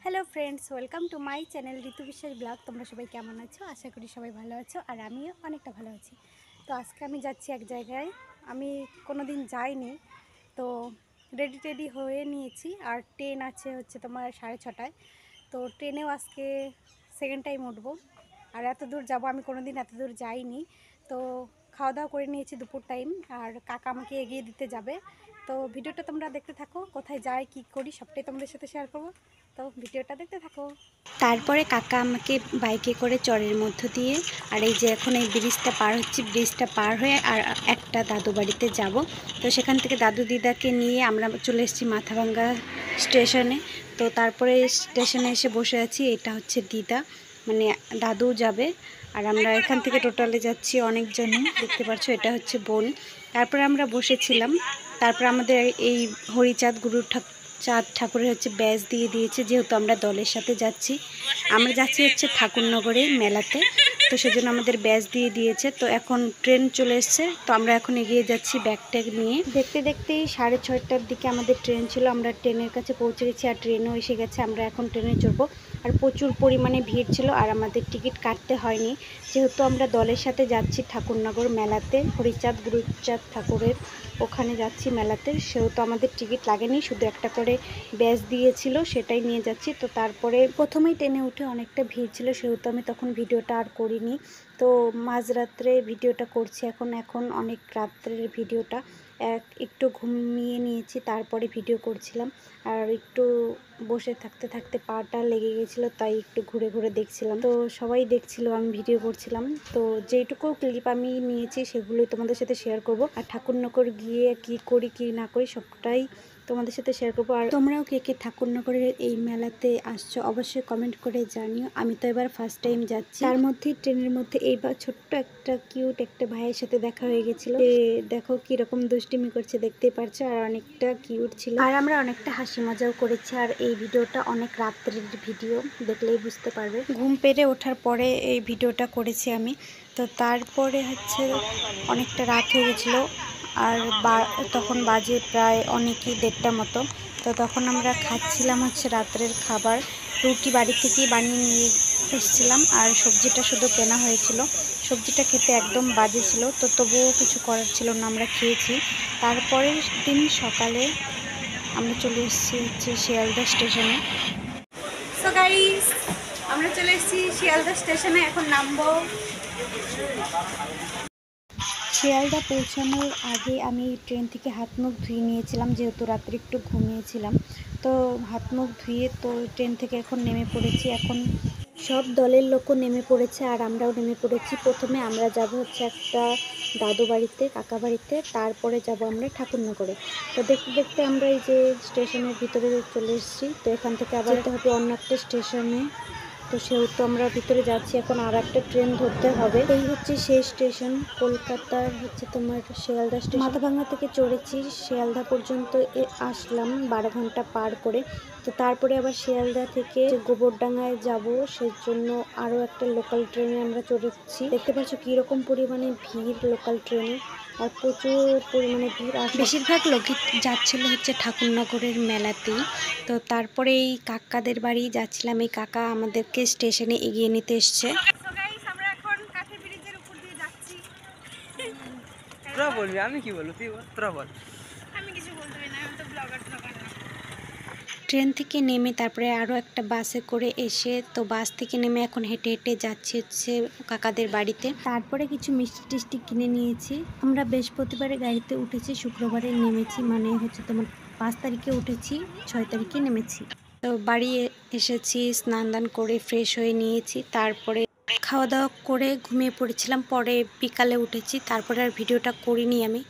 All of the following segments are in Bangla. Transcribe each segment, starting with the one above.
Hello friends, welcome to my channel Ritu Biswas vlog. তোমরা সবাই কেমন আছো? আশা করি সবাই ভালো আছো, আর আমিও অনেকটা ভালো আছি। তো আজকে আমি যাচ্ছি এক জায়গায়, আমি কোনো দিন যাইনি। তো রেডি হয়ে নিয়েছি, আর ট্রেন আছে হচ্ছে তোমার 6:30টায়। তো ট্রেনেও আজকে সেকেন্ড টাইম উঠবো, আর এত দূর যাবো, আমি কোনো দিন এত দূর যাইনি। তো খাওয়া দাওয়া করে নিয়েছি দুপুর টাইম, আর কাকা আমাকে এগিয়ে দিতে যাবে। তো ভিডিওটা তোমরা দেখতে থাকো, কোথায় যাই কী করি সবটাই তোমাদের সাথে শেয়ার করবো। তো ভিডিওটা দেখতে থাকো। তারপরে কাকা আমাকে বাইকে করে চরের মধ্য দিয়ে, আর এই যে এখন এই ব্রিজটা পার হচ্ছি, ব্রিজটা পার হয়ে আর একটা দাদু বাড়িতে যাব। তো সেখান থেকে দাদু দিদাকে নিয়ে আমরা চলে এসেছি মাথাভাঙ্গা স্টেশনে। তো তারপরে স্টেশনে এসে বসে আছি, এটা হচ্ছে দিদা, মানে দাদু যাবে, আর আমরা এখান থেকে টোটালে যাচ্ছি অনেকজনই, দেখতে পাচ্ছ এটা হচ্ছে বোন। তারপরে আমরা বসেছিলাম, তারপর আমাদের এই হরিচাঁদ চাঁদ ঠাকুরের হচ্ছে ব্যাজ দিয়ে দিয়েছে, যেহেতু আমরা দলের সাথে যাচ্ছি। আমরা যাচ্ছি হচ্ছে ঠাকুরনগরে মেলাতে, তো সেজন্য আমাদের ব্যাজ দিয়ে দিয়েছে। তো এখন ট্রেন চলে এসছে, তো আমরা এখন এগিয়ে যাচ্ছি ব্যাগ ট্যাগ নিয়ে। দেখতে দেখতেই 6:30টার দিকে আমাদের ট্রেন ছিল, আমরা ট্রেনের কাছে পৌঁছে গেছি, আর ট্রেনও এসে গেছে। আমরা এখন ট্রেনে চড়বো, আর প্রচুর পরিমাণে ভিড় ছিল, আর আমাদের টিকিট কাটতে হয়নি, যেহেতু আমরা দলের সাথে যাচ্ছি ঠাকুরনগর মেলাতে, হরিচাঁদ গুরুচাঁদ ঠাকুরের ওখানে যাচ্ছি মেলাতে, সেহেতু আমাদের টিকিট লাগেনি, শুধু একটা করে ব্যাজ দিয়েছিল, সেটাই নিয়ে যাচ্ছি। তো তারপরে প্রথমেই ট্রেনে উঠে অনেকটা ভিড় ছিল, সেহেতু আমি তখন ভিডিওটা আর করিনি। তো মাঝরাত্রে ভিডিওটা করছি, এখন অনেক রাত্রের ভিডিওটা, একটু ঘুমিয়ে নিয়েছি, তারপরে ভিডিও করছিলাম। আর একটু বসে থাকতে থাকতে পাটা লেগে গেছিলো, তাই একটু ঘুরে ঘুরে দেখছিলাম। তো সবাই দেখছিল আমি ভিডিও করছিলাম, তো যেটুকু ক্লিপ আমি নিয়েছি সেগুলোই তোমাদের সাথে শেয়ার করব। আর ঠাকুরনগর গিয়ে কি করি কি না করি সবটাই তোমাদের সাথে শেয়ার করবো। আর তোমরাও কে কে ঠাকুরনগরের এই মেলাতে আসছো অবশ্যই কমেন্ট করে জানিও। আমি তো এবার ফার্স্ট টাইম যাচ্ছি, তার মধ্যে ট্রেনের মধ্যে এইবার ছোট্ট একটা কিউট একটা ভাইয়ের সাথে দেখা হয়ে গেছিল। দেখো কিরকম দুষ্টিমি করছে, দেখতেই পারছো, আর অনেকটা কিউট ছিল, আর আমরা অনেকটা হাসি মজাও করেছি। আর এই ভিডিওটা অনেক রাত্রের ভিডিও, দেখলেই বুঝতে পারবে। ঘুম পেরে ওঠার পরে এই ভিডিওটা করেছি আমি। তো তারপরে হচ্ছে অনেকটা রাত হয়ে গেছিলো, আর তখন বাজে প্রায় অনেকই 1:30 মতো। তো তখন আমরা খাচ্ছিলাম হচ্ছে রাত্রের খাবার, রুটি বাড়ি থেকেই বানিয়ে নিয়ে এসেছিলাম, আর সবজিটা শুধু কেনা হয়েছিল। সবজিটা খেতে একদম বাজে ছিল, তো তবুও কিছু করার ছিল না, আমরা খেয়েছি। তারপরের দিন সকালে আমরা চলে এসেছি হচ্ছে শিয়ালদা স্টেশনে। সো গাইস, আমরা চলে এসেছি শিয়ালদা স্টেশনে, এখন নামবো। শিয়ালদা পৌঁছানোর আগে আমি ট্রেন থেকে হাত মুখ ধুয়ে নিয়েছিলাম, যেহেতু রাত্রে একটু ঘুমিয়েছিলাম। তো হাত মুখ ধুয়ে তো ট্রেন থেকে এখন নেমে পড়েছি। এখন সব দলের লোকও নেমে পড়েছে, আর আমরাও নেমে পড়েছি। প্রথমে আমরা যাব হচ্ছে একটা দাদু বাড়িতে, কাকা বাড়িতে, তারপরে যাব আমরা ঠাকুরনগরে। তো দেখতে দেখতে আমরা এই যে স্টেশনের ভিতরে চলে এসেছি। তো এখান থেকে আবার যেতে হবে অন্য একটা স্টেশনে, তো সেহেতু আমরা ভিতরে যাচ্ছি। এখন আর একটা ট্রেন ধরতে হবে। এই হচ্ছে সেই স্টেশন, কলকাতার হচ্ছে তোমার শিয়ালদা স্টেশন। মাথাভাঙ্গা থেকে চড়েছি, শিয়ালদা পর্যন্ত আসলাম 12 ঘন্টা পার করে। তো তারপরে আবার শিয়ালদা থেকে গোবরডাঙ্গায় যাব, সেজন্য আরও একটা লোকাল ট্রেনে আমরা চড়েছি। দেখতে পাচ্ছ কীরকম পরিমাণে ভিড় লোকাল ট্রেনে, আর প্রচুর পরিমাণে ভিড়, আর বেশিরভাগ লোকই যাচ্ছিল হচ্ছে ঠাকুরনগরের মেলাতেই। তো তারপরে এই কাকাদের বাড়ি যাচ্ছিলাম, এই কাকা আমাদেরকে স্টেশনে এগিয়ে নিতে এসছে। আমরা এখন কাঠের ব্রিজের উপর দিয়ে যাচ্ছি। তোরা বলবি, আমি কি বলবো, তুই তোরা বল। আমি কিছু বলতে পারি না, আমি তো ব্লগার না। ট্রেন থেকে নেমে তারপরে আরও একটা বাসে করে এসে, তো বাস থেকে নেমে এখন হেঁটে হেঁটে যাচ্ছি হচ্ছে কাকাদের বাড়িতে। তারপরে কিছু মিষ্টি টিষ্টি কিনে নিয়েছি। আমরা বৃহস্পতিবারে গাড়িতে উঠেছি, শুক্রবারে নেমেছি, মানে হচ্ছে তোমার 5 তারিখে উঠেছি, 6 তারিখে নেমেছি। তো বাড়ি এসেছি, স্নান দান করে ফ্রেশ হয়ে নিয়েছি, তারপরে খাওয়া দাওয়া করে ঘুমিয়ে পড়েছিলাম। পরে বিকালে উঠেছি, তারপরে আর ভিডিওটা করিনি আমি।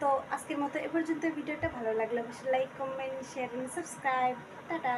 তো আজকের মতো এ পর্যন্ত। ভিডিওটা ভালো লাগলে অবশ্যই লাইক, কমেন্ট, শেয়ার এবং সাবস্ক্রাইব। টাটা।